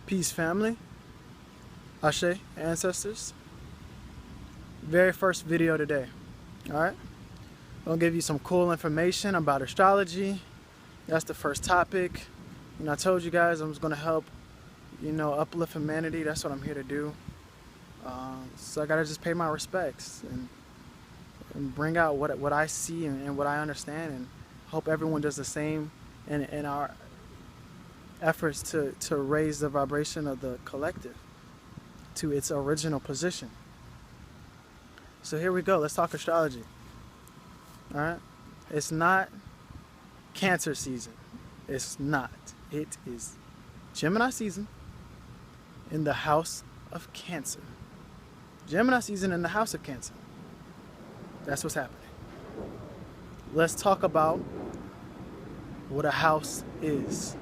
Peace, family. Ashe, ancestors. Very first video today. Alright? I'll give you some cool information about astrology. That's the first topic. I told you guys I was going to help, uplift humanity. That's what I'm here to do. So I got to just pay my respects and bring out what I see and what I understand, and hope everyone does the same in our efforts to raise the vibration of the collective to its original position. So here we go. Let's talk astrology. All right? It's not Cancer season. It's not. It is Gemini season in the house of Cancer. Gemini season in the house of Cancer. That's what's happening. Let's talk about what a house is.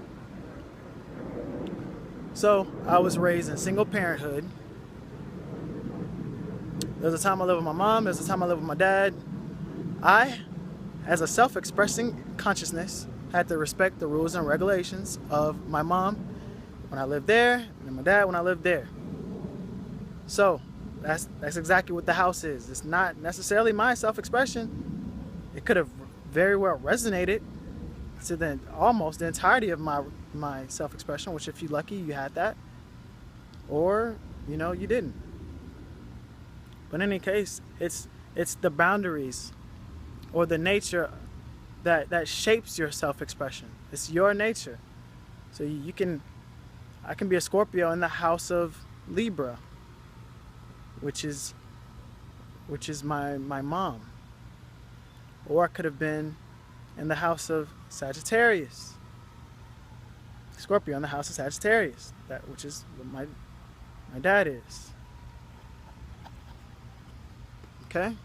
So, I was raised in single parenthood. There's a time I lived with my mom, there's a time I lived with my dad. I, as a self-expressing consciousness, had to respect the rules and regulations of my mom when I lived there, and my dad when I lived there. So, that's exactly what the house is. It's not necessarily my self-expression. It could have very well resonated to almost the entirety of my self-expression, which if you're lucky, you had that. Or, you didn't. But in any case, it's the boundaries or the nature that shapes your self-expression. It's your nature. So I can be a Scorpio in the house of Libra, which is my mom. Or I could have been in the house of Sagittarius. Scorpio in the house of Sagittarius, which is what my dad is. Okay?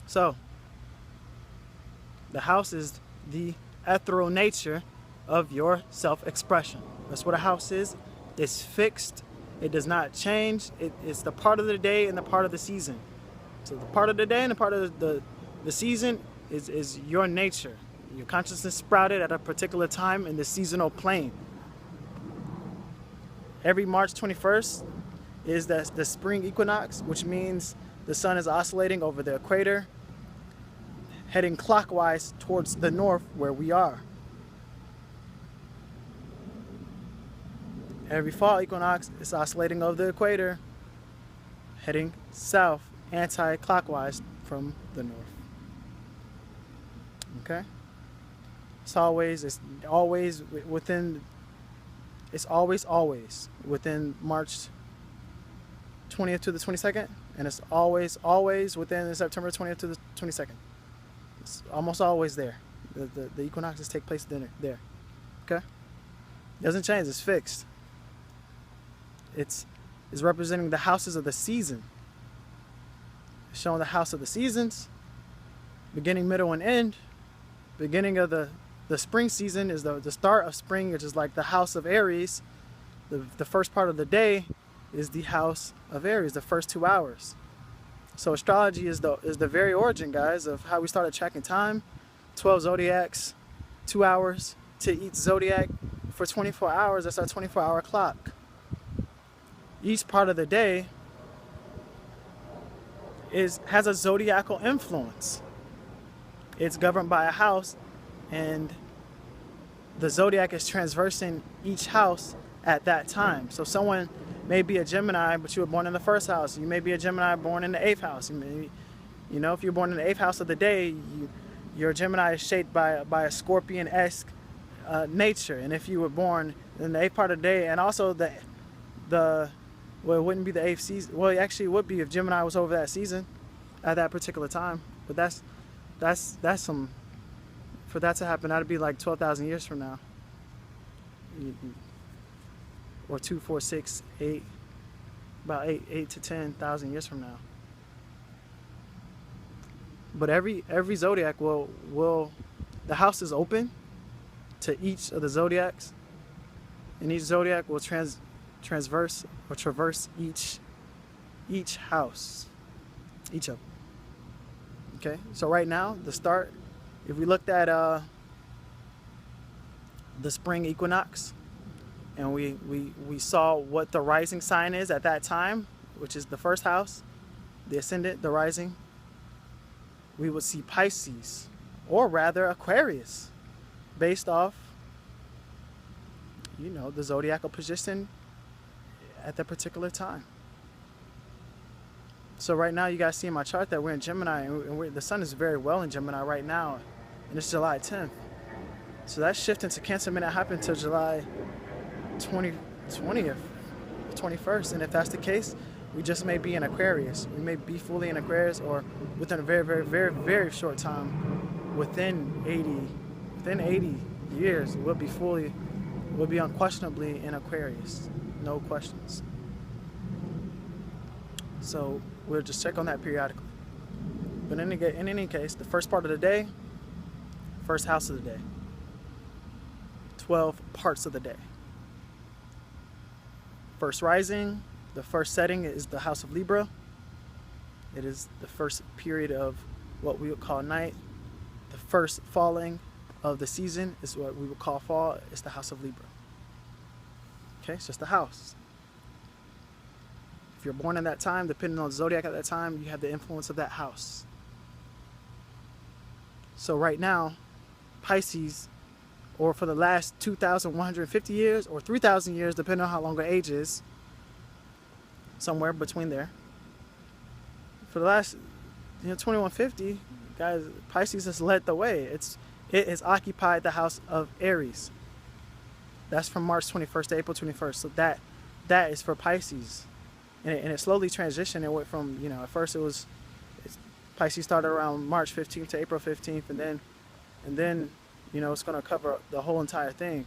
So, the house is the ethereal nature of your self-expression. That's what a house is. It's fixed. It does not change. It's the part of the day and the part of the season. So the part of the day and the part of the season is your nature. Your consciousness sprouted at a particular time in the seasonal plane. Every March 21st is the spring equinox, which means the sun is oscillating over the equator, heading clockwise towards the north where we are. Every fall equinox is oscillating over the equator, heading south, anti-clockwise from the north. Okay? It's always within March 20th to the 22nd, and it's always within September 20th to the 22nd. It's almost always there. The equinoxes take place there. Okay? It doesn't change, it's fixed. It's representing the houses of the season. It's showing the house of the seasons, beginning, middle, and end. Beginning of the spring season is the start of spring, which is like the house of Aries. The first part of the day is the house of Aries, the first 2 hours. So astrology is the very origin, guys, of how we started tracking time. 12 zodiacs, 2 hours to each zodiac for 24 hours. That's our 24-hour clock. Each part of the day has a zodiacal influence. It's governed by a house, and the zodiac is transversing each house at that time. So someone may be a Gemini, but you were born in the first house. You may be a Gemini born in the 8th house. If you're born in the 8th house of the day, your Gemini is shaped by a Scorpion-esque nature. And if you were born in the 8th part of the day, and also well, it wouldn't be the 8th season. Well, actually, it would be if Gemini was over that season at that particular time. But that's some. For that to happen, that'd be like 12,000 years from now. Or 2, 4, 6, 8, about 8 to 10,000 years from now. But every zodiac will the house is open to each of the zodiacs, and each zodiac will traverse each house, each of them. Okay, so right now the start, if we looked at the spring equinox, and we saw what the rising sign is at that time, which is the first house, the ascendant, the rising, we would see Pisces, or rather Aquarius, based off, you know, the zodiacal position at that particular time. So right now you guys see in my chart that we're in Gemini, and the sun is very well in Gemini right now, and it's July 10th. So that shift into Cancer may not happen until July 20th, 21st. And if that's the case, we just may be in Aquarius. We may be fully in Aquarius, or within a very, very, very, very short time, within 80 years, we'll be unquestionably in Aquarius. No questions. So we'll just check on that periodically. But in any case, the first part of the day, first house of the day, 12 parts of the day. First rising, the first setting is the house of Libra. It is the first period of what we would call night. The first falling of the season is what we would call fall. It's the house of Libra. Okay, it's just a house. If you're born in that time, depending on the zodiac at that time, you have the influence of that house. So right now, Pisces, or for the last 2,150 years or 3,000 years, depending on how long the age is, somewhere between there. For the last 2150, guys, Pisces has led the way. It has occupied the house of Aries. That's from March 21st to April 21st. So that is for Pisces. And it slowly transitioned. It went from, at first Pisces started around March 15th to April 15th, and then it's going to cover the whole entire thing,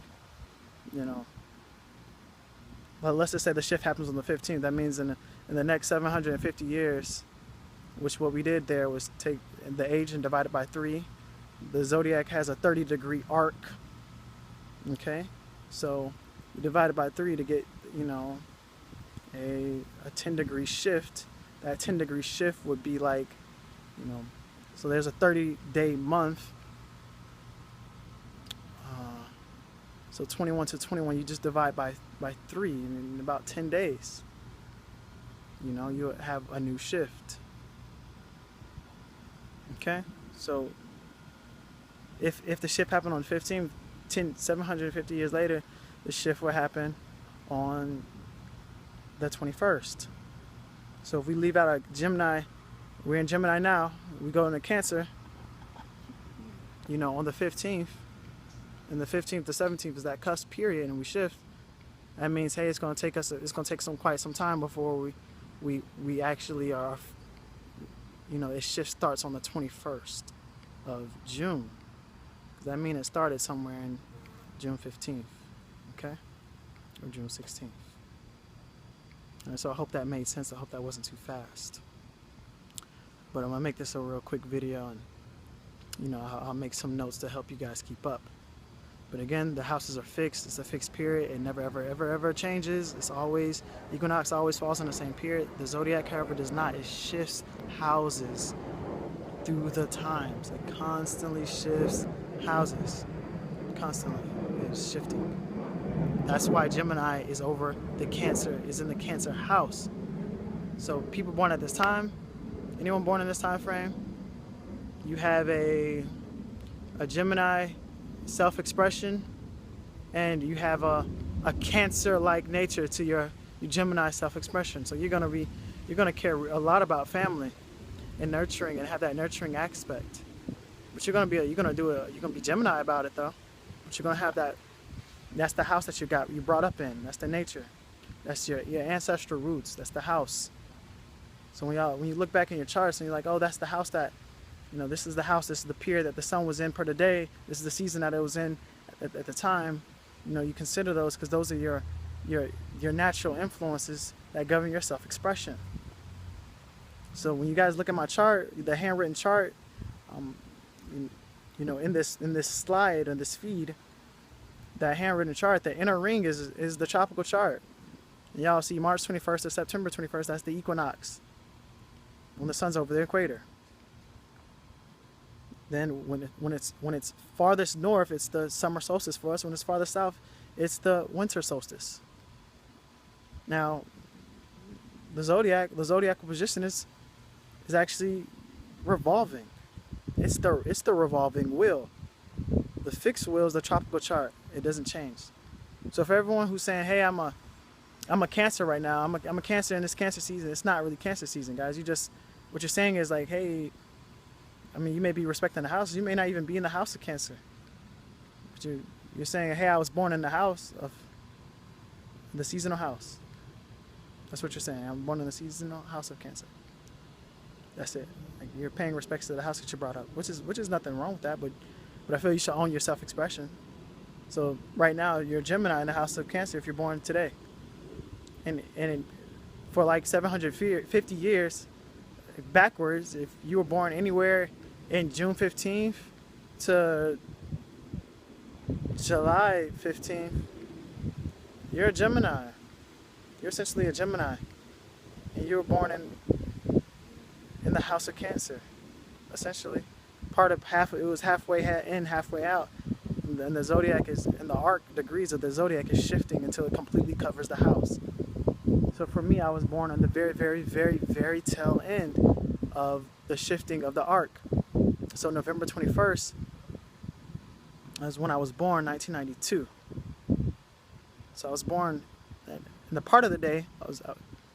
But let's just say the shift happens on the 15th. That means in the next 750 years, which what we did there was take the age and divide it by 3. The zodiac has a 30-degree arc. Okay, so we divide it by 3 to get a 10-degree shift. That 10-degree shift would be like, so there's a 30-day month. So 21 to 21, you just divide by 3, and in about 10 days, you'll have a new shift. Okay, so if the shift happened on 15th, 750 years later, the shift will happen on the 21st. So if we leave out a Gemini, we're in Gemini now, we go into Cancer, on the 15th, and the 15th to 17th is that cusp period, and we shift. That means, hey, it's going to take quite some time before we actually are, it shift starts on the 21st of June. That means it started somewhere in June 15th, okay, or June 16th. And so I hope that made sense. I hope that wasn't too fast. But I'm gonna make this a real quick video, and I'll make some notes to help you guys keep up. But again, the houses are fixed. It's a fixed period. It never, ever, ever, ever changes. It's always, equinox always falls in the same period. The zodiac, however, does not. It shifts houses through the times. It constantly shifts houses. Constantly. It's shifting. That's why Gemini is over the Cancer, is in the Cancer house. So people born at this time, anyone born in this time frame, you have a Gemini self-expression, and you have a Cancer-like nature to your Gemini self-expression. So you're gonna care a lot about family and nurturing, and have that nurturing aspect. But you're gonna be Gemini about it though. But you're gonna have that. That's the house that you brought up in. That's the nature. That's your ancestral roots. That's the house. So when you look back in your charts and you're like, oh, that's the house that, this is the house, this is the period that the sun was in per the day, this is the season that it was in at the time, you consider those, because those are your natural influences that govern your self-expression. So when you guys look at my chart, the handwritten chart, in this slide, in this feed, that handwritten chart, the inner ring is the tropical chart. Y'all see March 21st to September 21st, that's the equinox, when the sun's over the equator. Then when it's farthest north, it's the summer solstice for us. When it's farthest south, it's the winter solstice. Now, the zodiacal position is actually revolving. It's the revolving wheel. The fixed wheel is the tropical chart. It doesn't change. So for everyone who's saying, "Hey, I'm a Cancer right now. I'm a Cancer in this Cancer season," it's not really Cancer season, guys. What you're saying is like, "Hey, I mean, you may be respecting the house. You may not even be in the house of Cancer. But you're saying, hey, I was born in the house of the seasonal house." That's what you're saying. I'm born in the seasonal house of Cancer. That's it. Like, you're paying respects to the house that you brought up, which is nothing wrong with that. But I feel you should own your self-expression. So right now, you're a Gemini in the house of Cancer if you're born today. And for like 750 years backwards, if you were born anywhere in June 15th to July 15th, you're a Gemini. You're essentially a Gemini. And you were born in the house of Cancer, essentially. It was halfway in, halfway out. And the zodiac and the arc degrees of the zodiac is shifting until it completely covers the house. So for me, I was born on the very, very, very, very tail end of the shifting of the arc. So November 21st is when I was born, 1992. So I was born in the part of the day,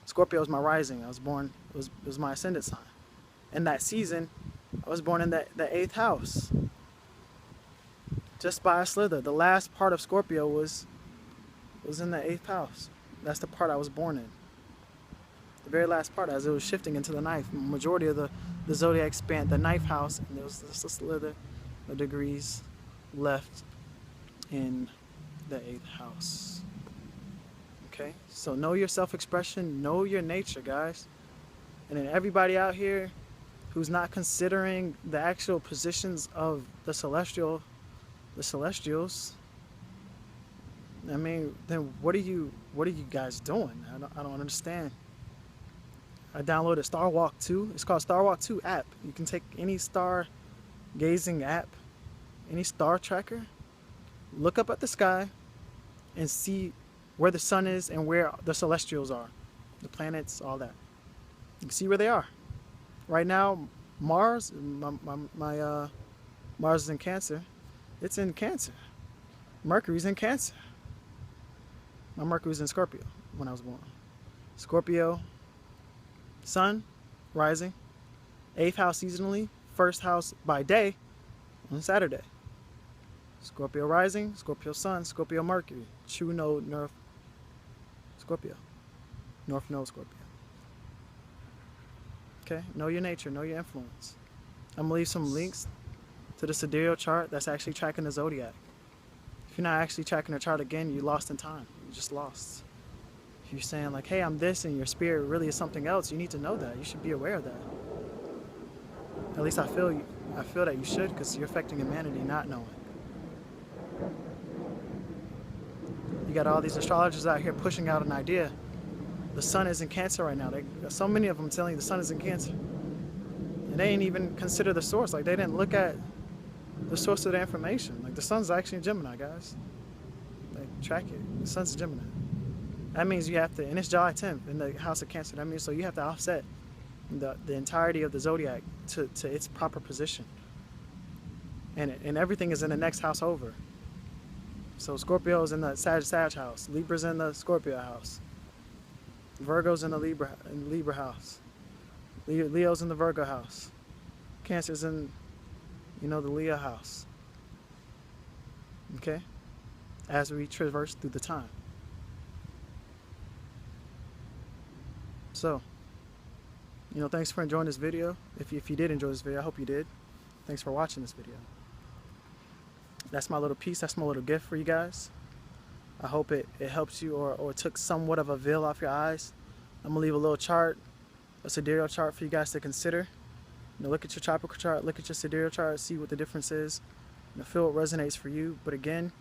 Scorpio was my rising. I was born, it was my ascendant sign. In that season, I was born in the 8th house. Just by a slither. The last part of Scorpio was in the 8th house. That's the part I was born in. The very last part, as it was shifting into the 9th. Majority of the zodiac spanned the 9th house, and there was just a slither of degrees left in the 8th house. Okay? So know your self-expression, know your nature, guys. And then everybody out here who's not considering the actual positions of the celestials, I mean, then what are you guys doing? I don't understand. I downloaded Star Walk 2. It's called Star Walk 2 app. You can take any star gazing app, any star tracker, look up at the sky and see where the sun is and where the celestials are, the planets, all that. You can see where they are. Right now, Mars, my Mars is in Cancer. It's in Cancer. Mercury's in Cancer. My Mercury was in Scorpio when I was born. Scorpio, Sun, rising, 8th house seasonally, 1st house by day on Saturday. Scorpio rising, Scorpio Sun, Scorpio Mercury, true node North Scorpio, North node Scorpio. Okay, know your nature, know your influence. I'm gonna leave some links to the sidereal chart that's actually tracking the zodiac. If you're not actually tracking the chart again, you're lost in time. You're just lost. If you're saying like, hey, I'm this, and your spirit really is something else, you need to know that. You should be aware of that. At least I feel that you should, because you're affecting humanity not knowing. You got all these astrologers out here pushing out an idea. The sun is in Cancer right now. So many of them telling you the sun is in Cancer. And they ain't even consider the source. Like, they didn't look at the source of the information. Like, the sun's actually in Gemini, guys. Like, track it. The sun's in Gemini. That means you have to, and it's July 10th in the house of Cancer. That means, so you have to offset the entirety of the zodiac to its proper position. And everything is in the next house over. So Scorpio is in the Sag house. Libra's in the Scorpio house. Virgo's in the Libra house. Leo's in the Virgo house. Cancer's in, the Leo house. Okay? As we traverse through the time. So, thanks for enjoying this video. If you did enjoy this video, I hope you did. Thanks for watching this video. That's my little piece. That's my little gift for you guys. I hope it helps you or took somewhat of a veil off your eyes. I'm going to leave a little chart, a sidereal chart for you guys to consider. Look at your tropical chart, look at your sidereal chart, see what the difference is. Feel what resonates for you. But again,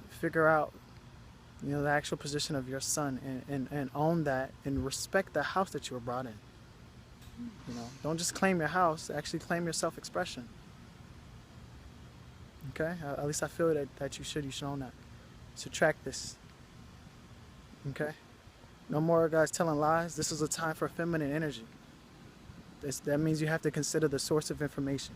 figure out, the actual position of your sun and own that and respect the house that you were brought in. You know, don't just claim your house, actually claim your self-expression. Okay? At least I feel that you should own that. Subtract this. Okay? No more guys telling lies. This is a time for feminine energy. That means you have to consider the source of information.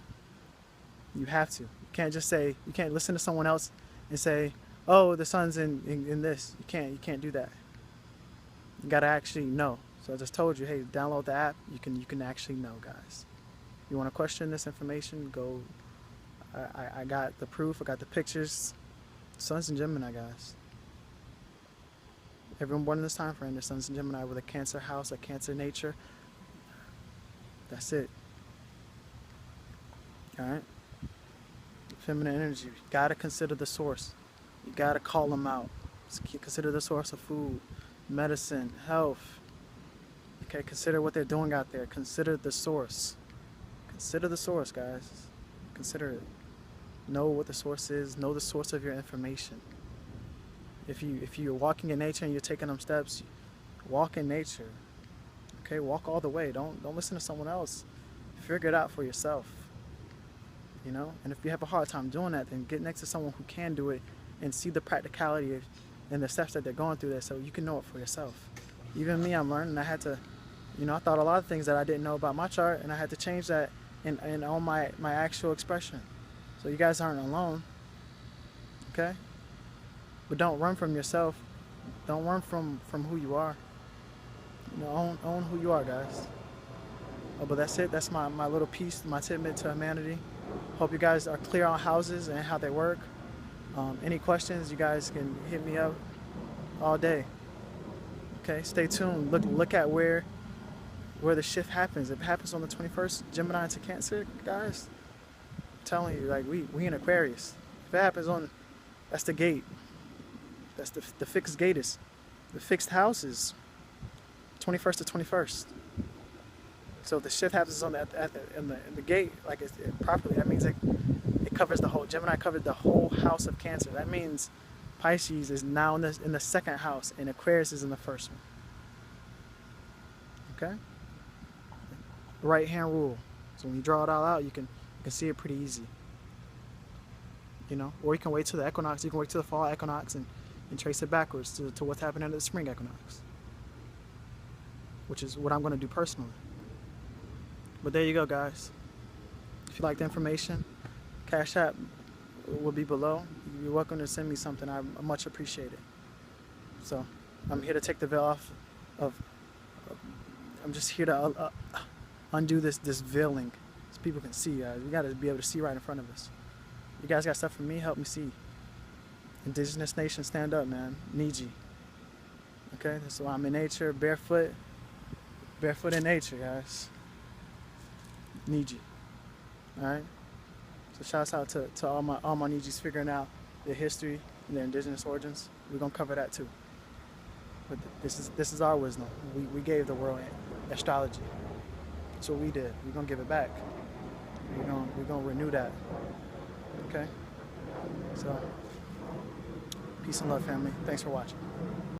You have to. You can't just say, you can't listen to someone else and say, oh, the sun's in this. You can't do that. You gotta actually know. So I just told you, hey, download the app. You can actually know, guys. You want to question this information? Go. I got the proof. I got the pictures. Sun's in Gemini, guys. Everyone born in this time frame, their sun's in Gemini with a Cancer house, a Cancer nature. That's it. All right. Feminine energy. You gotta consider the source. You gotta call them out. Consider the source of food, medicine, health. Okay, consider what they're doing out there. Consider the source. Consider the source, guys. Consider it. Know what the source is. Know the source of your information. If you're walking in nature and you're taking them steps, walk in nature. Okay, walk all the way. Don't listen to someone else. Figure it out for yourself. You know, and if you have a hard time doing that, then get next to someone who can do it and see the practicality and the steps that they're going through there, so you can know it for yourself. Even me, I'm learning. I had to, you know, I thought a lot of things that I didn't know about my chart, and I had to change that in all my actual expression. So you guys aren't alone. Okay? But don't run from yourself. Don't run from who you are. You know, own who you are, guys. Oh, but that's it. That's my little piece, my tidbit to humanity. Hope you guys are clear on houses and how they work. Any questions, you guys can hit me up all day. Okay, stay tuned. Look at where the shift happens. If it happens on the 21st, Gemini into Cancer, guys, I'm telling you, like we in Aquarius. If it happens on, that's the gate. That's the fixed gate is. The fixed house is 21st to 21st. So if the shift happens on in the gate, like it properly, that means it covers the whole. Gemini covered the whole house of Cancer. That means Pisces is now in the second house, and Aquarius is in the first one. Okay. Right hand rule. So when you draw it all out, you can see it pretty easy. You know, or you can wait till the equinox. You can wait till the fall equinox and trace it backwards to what's happening at the spring equinox, which is what I'm going to do personally. But there you go, guys. If you like the information, Cash App will be below. You're welcome to send me something. I much appreciate it. So I'm here to take the veil off I'm just here to undo this veiling so people can see, guys. We got to be able to see right in front of us. You guys got stuff for me? Help me see. Indigenous nation, stand up, man. Need you. Okay, so I'm in nature, barefoot in nature, guys. Need you. All right. So shouts out to all my Nijis figuring out their history and their indigenous origins. We're gonna cover that too. But this is our wisdom. We gave the world astrology. That's what we did. We're gonna give it back. We're gonna renew that. Okay. So peace and love, family. Thanks for watching.